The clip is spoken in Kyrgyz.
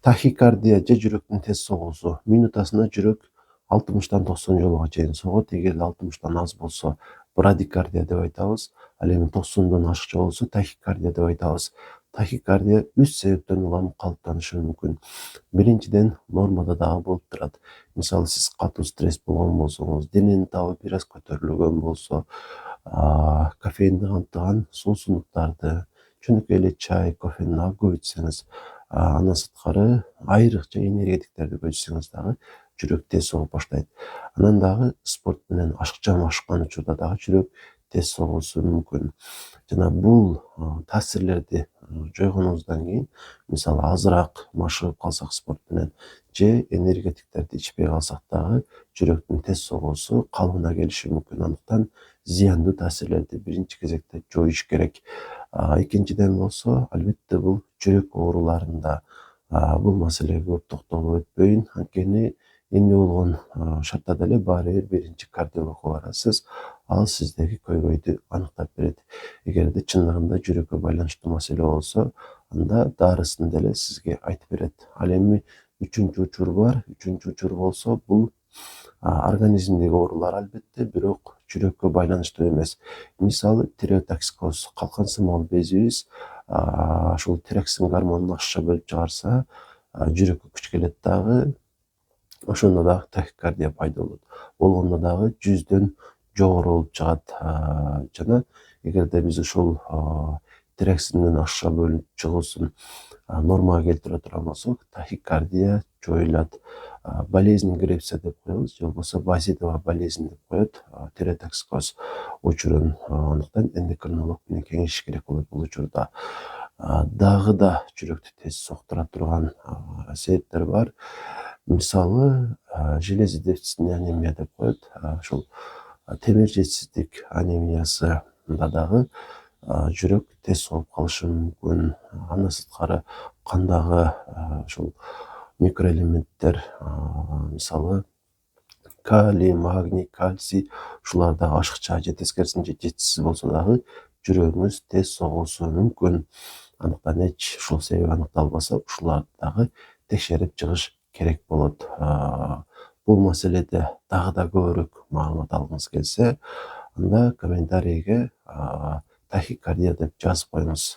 Тахикардия же жүрөктүн тез согуусу. Минутасына жүрөк 60-тан 90 жолго чейин согот. Эгер 60-тан аз болсо брадикардия деп айтабыз. Ал эми 90дон ашыкча болсо тахикардия деп айтабыз. Тахикардия 3 себептен улам калыптанышы мүмкүн. Биринчиден, нормада дагы болуп турат. Мисалы, сиз катуу стресс болгон болсоңуз, дененин табы бир аз көтөрүлгөн болсо, кофеинди камтыган суусундуктарды, жөнөкөй эле чай, кофени алып көп ичсеңиз, андан сырткары айрыкча энергетиктерди көп ичсеңиз дагы жүрөк тез согуп баштайт. Анан дагы спорт менен ашыкча машыккан учурда дагы жүрөк тез согуусу мүмкүн. Жана бул таасирлерди жойгонубуздан кийин, мисалы азыраак машыгып калсак спорт менен же энергетиктерди ичпей калсак дагы жүрөктүн тез согуусу калыбына келиши мүмкүн. Андыктан зыяндуу таасирлерди биринчи кезекте жоюш керек. Экинчиден болсо, албетте бул жүрөк ооруларында бул маселеге көп токтолуп өтпөйүн, анткени эмне болгон шартта деле баары бир биринчи кардиологко барасыз. Ал сиздеги көйгөйдү аныктап берет. Эгерде чындыгында жүрөккө байланыштуу маселе болсо, анда дарысын деле сизге айтып берет. Ал эми үчүнчү учур бар. Үчүнчү учур болсо, бул организмдеги оорулар албетте, бирок жүрөккө байланыштуу эмес. Мисалы, тиреотоксикоз, калкан сымал безибиз ушул тироксин гормонун ашыкча бөлүп чыгарса, жүрөккө күч келет дагы, ошондо дагы тахикардия пайда болот. Болгондо дагы 100дөн жогору болуп чыгат. Жана эгерде биз ушул тироксиндин ашыкча бөлүнүп чыгуусун нормага келтире турган болсок, тахикардия жоюлат. Болезнь Гребса деп коебуз, же болбосо базидова болезнь деп коет тиреотоксикоз учурун. Андыктан эндокринолог менен кеңешиш керек болот бул учурда. Дагы да жүрөктү тез соктура турган себептер бар. Мисалы, железодефицитный анемия деп коет. Ушул темир жетишсиздик анемиясында дагы жүрөк тез согуп калышы мүмкүн. Андан сырткары кандагы ушул микроэлементтер, мисалы калий, магний, кальций, ушулар дагы ашыкча же тескерисинче жетишсиз болсо дагы жүрөгүңүз тез согуусу мүмкүн. Андыктан ушул себеби аныкталбаса, ушуларды дагы текшерип чыгыш керек болот. Бул маселеде дагы да көбүрөөк маалымат алгыңыз келсе, анда комментарийге тахикардия деп жазып коюңуз.